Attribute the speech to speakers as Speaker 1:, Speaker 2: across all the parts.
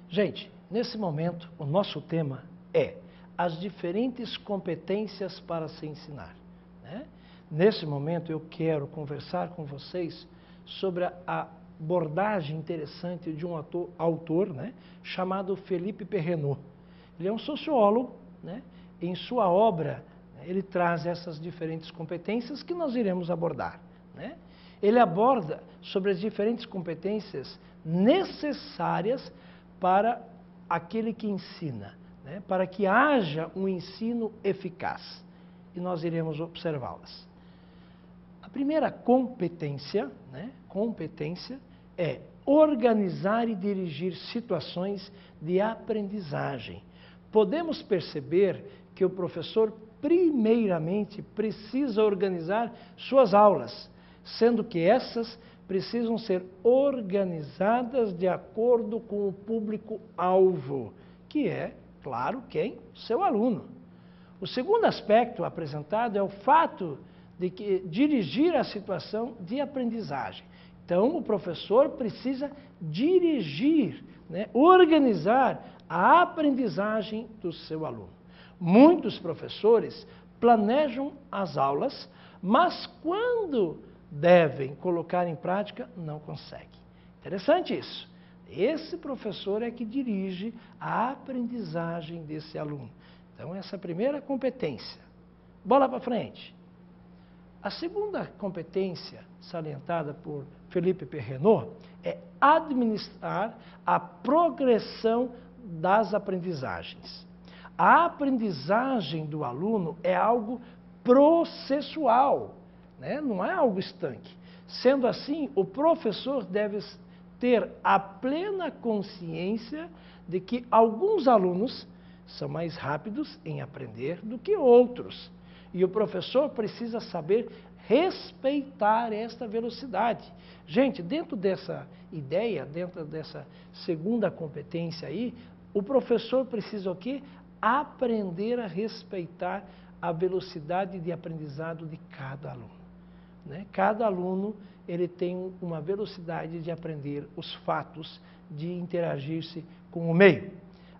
Speaker 1: Gente, nesse momento, o nosso tema é as diferentes competências para se ensinar, né? Nesse momento, eu quero conversar com vocês sobre a abordagem interessante de um autor, né, chamado Felipe Perrenot. Ele é um sociólogo, né? Em sua obra, ele traz essas diferentes competências que nós iremos abordar, né? Ele aborda sobre as diferentes competências necessárias para aquele que ensina, né? Para que haja um ensino eficaz. E nós iremos observá-las. A primeira competência, né? Competência é organizar e dirigir situações de aprendizagem. Podemos perceber que o professor, primeiramente, precisa organizar suas aulas, sendo que essas precisam ser organizadas de acordo com o público-alvo, que é, claro, quem? Seu aluno. O segundo aspecto apresentado é o fato de que dirigir a situação de aprendizagem. Então, o professor precisa dirigir, né, organizar a aprendizagem do seu aluno. Muitos professores planejam as aulas, mas quando devem colocar em prática, não conseguem. Interessante isso. Esse professor é que dirige a aprendizagem desse aluno. Então, essa é a primeira competência. Bola para frente. A segunda competência salientada por Felipe Perrenot é administrar a progressão das aprendizagens. A aprendizagem do aluno é algo processual, né? Não é algo estanque. Sendo assim, o professor deve ter a plena consciência de que alguns alunos são mais rápidos em aprender do que outros. E o professor precisa saber respeitar esta velocidade. Gente, dentro dessa ideia, dentro dessa segunda competência aí, o professor precisa o quê? Aprender a respeitar a velocidade de aprendizado de cada aluno, né? Cada aluno, ele tem uma velocidade de aprender os fatos, de interagir-se com o meio.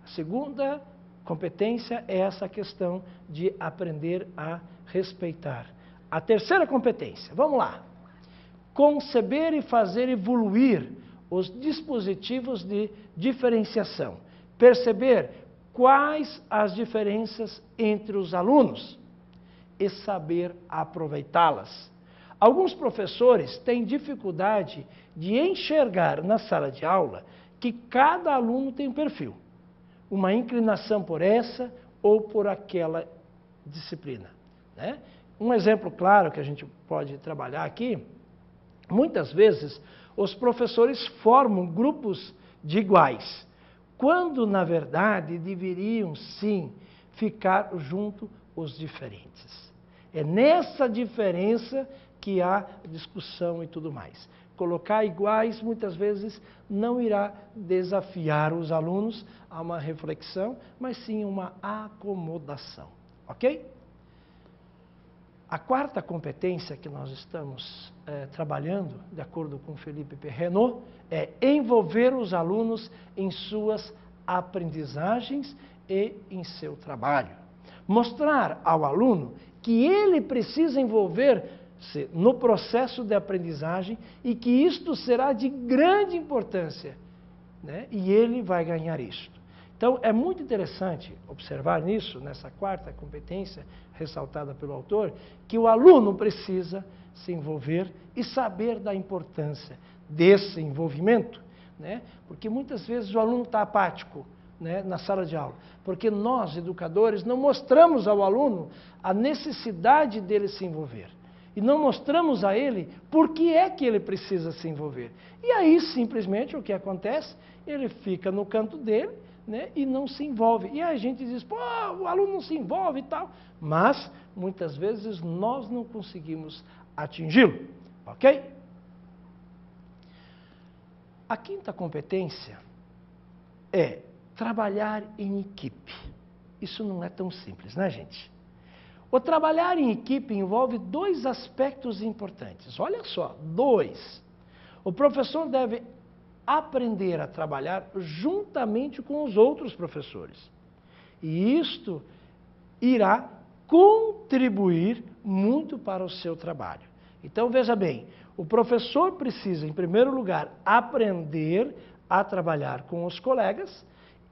Speaker 1: A segunda competência é essa questão de aprender a respeitar. A terceira competência, vamos lá. Conceber e fazer evoluir os dispositivos de diferenciação. Perceber quais as diferenças entre os alunos e saber aproveitá-las. Alguns professores têm dificuldade de enxergar na sala de aula que cada aluno tem um perfil, uma inclinação por essa ou por aquela disciplina, né? Um exemplo claro que a gente pode trabalhar aqui, muitas vezes os professores formam grupos de iguais, quando na verdade deveriam sim ficar junto os diferentes. É nessa diferença que há discussão e tudo mais. Colocar iguais muitas vezes não irá desafiar os alunos a uma reflexão, mas sim uma acomodação, ok? A quarta competência que nós estamos trabalhando, de acordo com Felipe Perrenot, é envolver os alunos em suas aprendizagens e em seu trabalho. Mostrar ao aluno que ele precisa envolver-se no processo de aprendizagem e que isto será de grande importância, né? E ele vai ganhar isto. Então, é muito interessante observar nisso, nessa quarta competência ressaltada pelo autor, que o aluno precisa se envolver e saber da importância desse envolvimento, né? Porque muitas vezes o aluno está apático, né, na sala de aula, porque nós, educadores, não mostramos ao aluno a necessidade dele se envolver. E não mostramos a ele por que é que ele precisa se envolver. E aí, simplesmente, o que acontece? Ele fica no canto dele, né, e não se envolve. E a gente diz, pô, o aluno não se envolve e tal. Mas, muitas vezes, nós não conseguimos atingi-lo. Ok? A quinta competência é trabalhar em equipe. Isso não é tão simples, né, gente? O trabalhar em equipe envolve dois aspectos importantes. Olha só, dois. O professor deve aprender a trabalhar juntamente com os outros professores. E isto irá contribuir muito para o seu trabalho. Então, veja bem, o professor precisa, em primeiro lugar, aprender a trabalhar com os colegas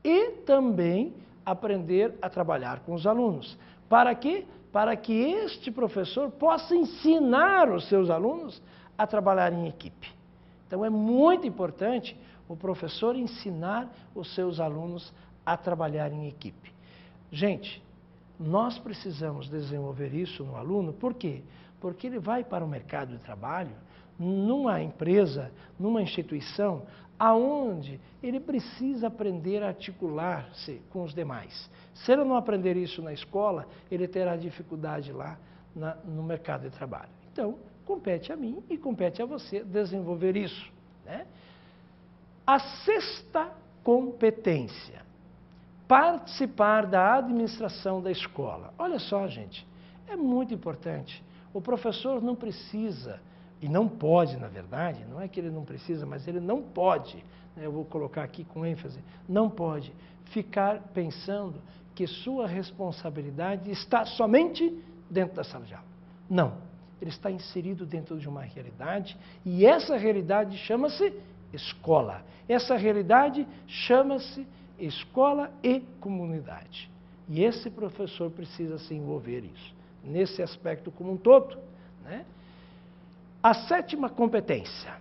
Speaker 1: e também aprender a trabalhar com os alunos. Para quê? Para que este professor possa ensinar os seus alunos a trabalhar em equipe. Então, é muito importante o professor ensinar os seus alunos a trabalhar em equipe. Gente, nós precisamos desenvolver isso no aluno, por quê? Porque ele vai para o mercado de trabalho, numa empresa, numa instituição, aonde ele precisa aprender a articular-se com os demais. Se ele não aprender isso na escola, ele terá dificuldade lá no mercado de trabalho. Então, compete a mim e compete a você desenvolver isso, né? A sexta competência, participar da administração da escola. Olha só, gente, é muito importante. O professor não precisa, e não pode, na verdade, não é que ele não precisa, mas ele não pode, né, eu vou colocar aqui com ênfase, não pode ficar pensando que sua responsabilidade está somente dentro da sala de aula. Não, ele está inserido dentro de uma realidade e essa realidade chama-se escola. Essa realidade chama-se escola e comunidade. E esse professor precisa se envolver isso, nesse aspecto como um todo, né? A sétima competência,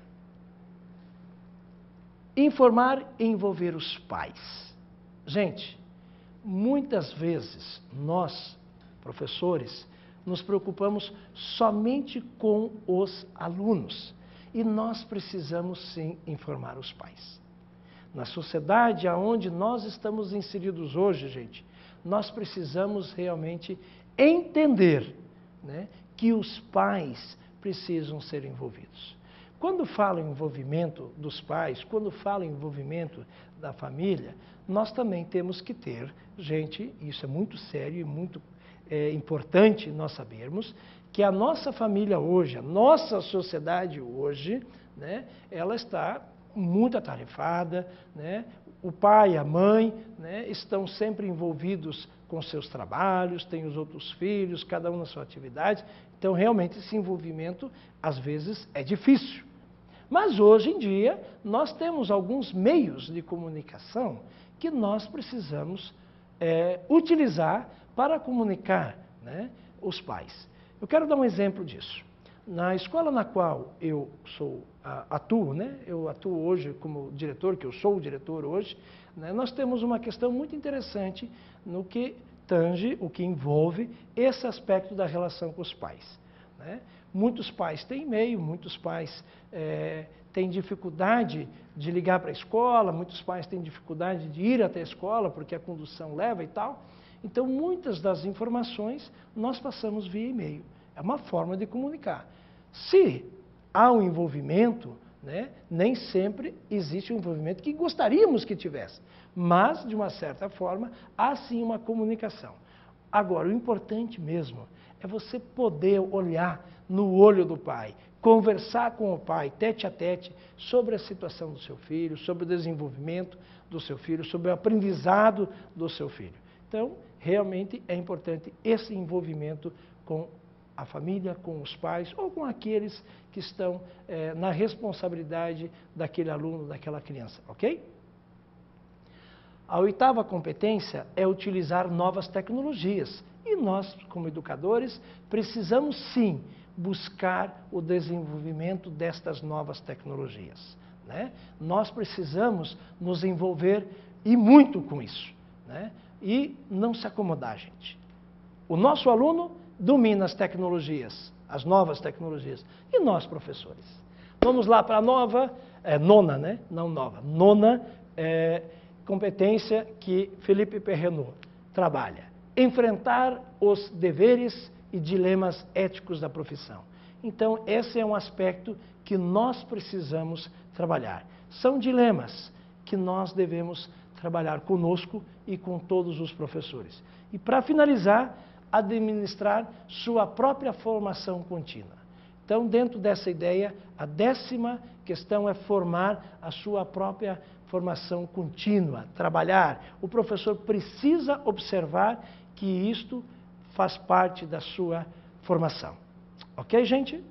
Speaker 1: informar e envolver os pais. Gente, muitas vezes nós, professores, nos preocupamos somente com os alunos e nós precisamos sim informar os pais. Na sociedade onde nós estamos inseridos hoje, gente, nós precisamos realmente entender, né, que os pais precisam ser envolvidos. Quando falo em envolvimento dos pais, quando falo em envolvimento da família, nós também temos que ter, gente, isso é muito sério e muito importante nós sabermos, que a nossa família hoje, a nossa sociedade hoje, né, ela está muito atarefada, né? O pai e a mãe, né, estão sempre envolvidos com seus trabalhos, têm os outros filhos, cada um na sua atividade. Então, realmente, esse envolvimento, às vezes, é difícil. Mas, hoje em dia, nós temos alguns meios de comunicação que nós precisamos utilizar para comunicar, né, os pais. Eu quero dar um exemplo disso. Na escola na qual eu atuo, né, eu atuo hoje como diretor, que eu sou o diretor hoje, né, nós temos uma questão muito interessante no que tange, o que envolve esse aspecto da relação com os pais, né? Muitos pais têm e-mail, muitos pais têm dificuldade de ligar para a escola, muitos pais têm dificuldade de ir até a escola porque a condução leva e tal. Então, muitas das informações nós passamos via e-mail. É uma forma de comunicar. Se há um envolvimento, né, nem sempre existe um envolvimento que gostaríamos que tivesse, mas, de uma certa forma, há sim uma comunicação. Agora, o importante mesmo é você poder olhar no olho do pai, conversar com o pai, tete a tete, sobre a situação do seu filho, sobre o desenvolvimento do seu filho, sobre o aprendizado do seu filho. Então, realmente é importante esse envolvimento com a família, com os pais ou com aqueles que estão na responsabilidade daquele aluno, daquela criança, ok? A oitava competência é utilizar novas tecnologias. E nós, como educadores, precisamos sim buscar o desenvolvimento destas novas tecnologias, né? Nós precisamos nos envolver e muito com isso, né? E não se acomodar, gente. O nosso aluno domina as tecnologias, as novas tecnologias. E nós, professores? Vamos lá para a nona, né? Não nova, nona competência que Felipe Perrenot trabalha. Enfrentar os deveres e dilemas éticos da profissão. Então, esse é um aspecto que nós precisamos trabalhar. São dilemas que nós devemos trabalhar conosco e com todos os professores. E para finalizar, administrar sua própria formação contínua. Então, dentro dessa ideia, a 10ª questão é formar a sua própria formação contínua, trabalhar. O professor precisa observar que isto faz parte da sua formação. Ok, gente?